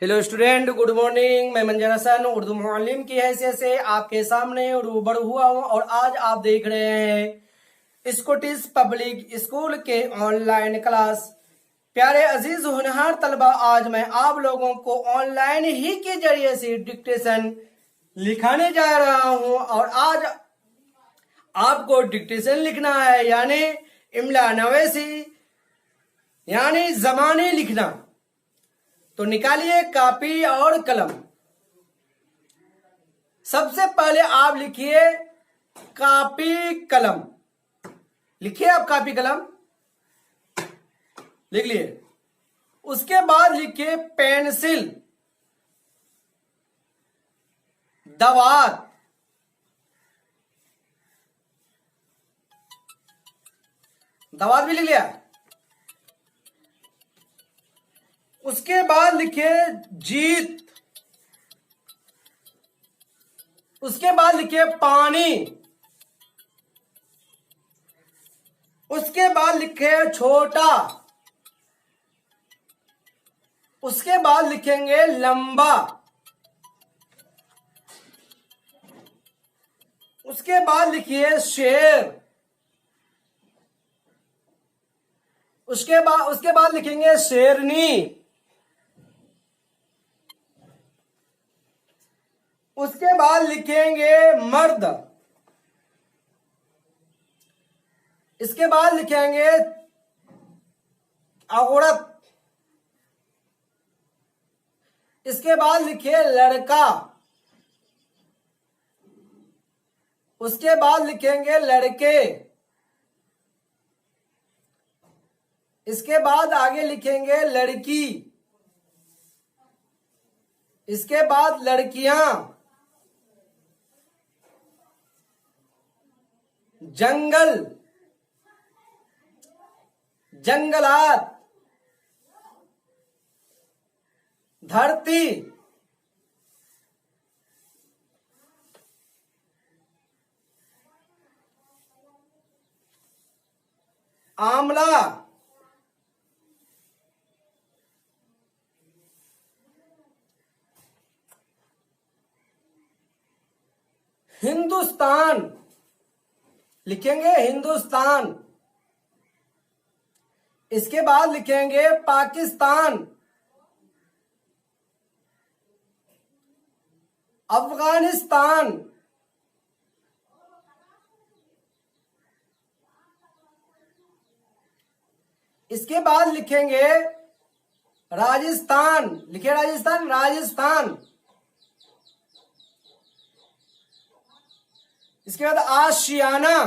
Hello student, good morning. मैं मंजर Hasan Urdu Muallem की हैसियत से आपके सामने रूबरू हुआ हूँ और आज आप देख रहे हैं स्कॉटिश पब्लिक स्कूल के ऑनलाइन क्लास। प्यारे अजीज होनहार तलबा, आज मैं आप लोगों को ऑनलाइन ही के जरिए से डिक्टेशन लिखाने जा रहा हूँ और आज आपको डिक्टेशन लिखना है, यानी इमला नवेसी यानी जमाने लिखना। तो निकालिए कापी और कलम। सबसे पहले आप लिखिए कापी कलम। लिखिए आप कापी कलम, लिख लिए। उसके बाद लिखिए पेंसिल, दवात, दवात भी लिख लिया। उसके बाद लिखिए जीत। उसके बाद लिखिए पानी। उसके बाद लिखिए छोटा। उसके बाद लिखेंगे लंबा। उसके बाद लिखिए शेर। उसके बाद लिखेंगे शेरनी। उसके बाद लिखेंगे मर्द। इसके बाद लिखेंगे औरत। इसके बाद लिखिए लड़का। उसके बाद लिखेंगे लड़के। इसके बाद आगे लिखेंगे लड़की। इसके बाद लड़कियां। जंगल, जंगलात, धरती, आंवला, हिंदुस्तान। लिखेंगे हिंदुस्तान। इसके बाद लिखेंगे पाकिस्तान, अफगानिस्तान, इसके बाद लिखेंगे राजस्थान। लिखे राजस्थान, राजस्थान। इसके बाद आशियाना।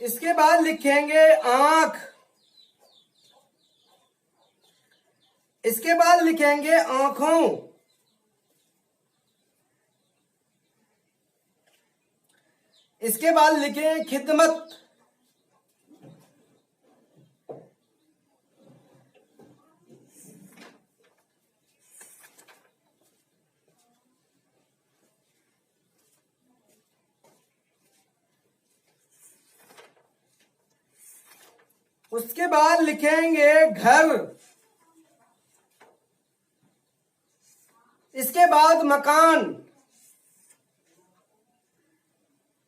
इसके बाद लिखेंगे आंख। इसके बाद लिखेंगे आंखों। इसके बाद लिखेंगे खिदमत। उसके बाद लिखेंगे घर। इसके बाद मकान।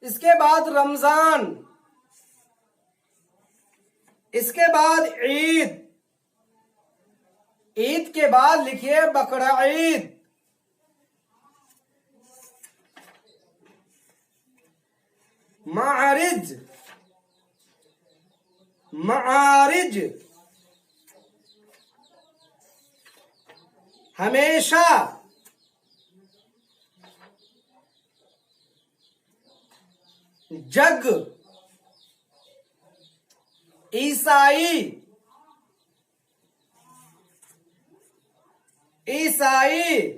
इसके बाद रमजान। इसके बाद ईद। ईद के बाद लिखिए बकरा ईद। मारिज, मारिज, हमेशा, जग, ईसाई, ईसाई,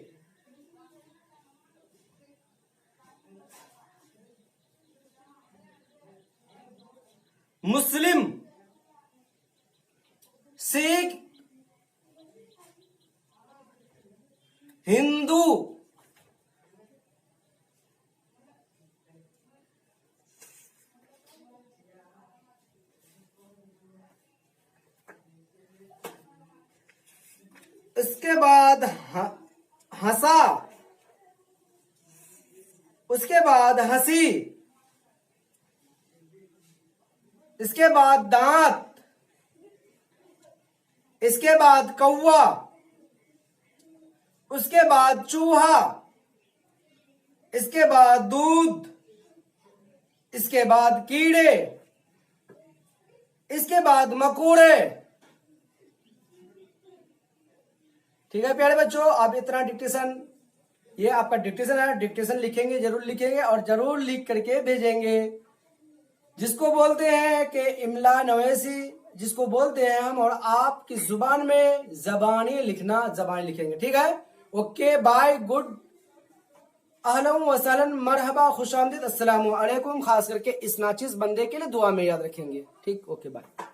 मुस्लिम, सिख, हिंदू, बाद हंसा, उसके बाद हंसी, इसके बाद दांत, इसके बाद कौवा, उसके बाद चूहा, इसके बाद दूध, इसके बाद कीड़े, इसके बाद मकोड़े। ठीक है प्यारे बच्चों, आप इतना डिक्टेशन, ये आपका डिक्टेशन है, डिक्टेशन लिखेंगे, जरूर लिखेंगे और जरूर लिख करके भेजेंगे। जिसको बोलते हैं कि इमला नवेसी, जिसको बोलते हैं हम, और आपकी जुबान में जबानी लिखना, जबानी लिखेंगे। ठीक है, ओके बाय, गुड, अहलन व सहलन, मरहबा, खुशामदीद, अस्सलामु अलैकुम। खास करके इस नाचिस बंदे के लिए दुआ में याद रखेंगे। ठीक, ओके बाय।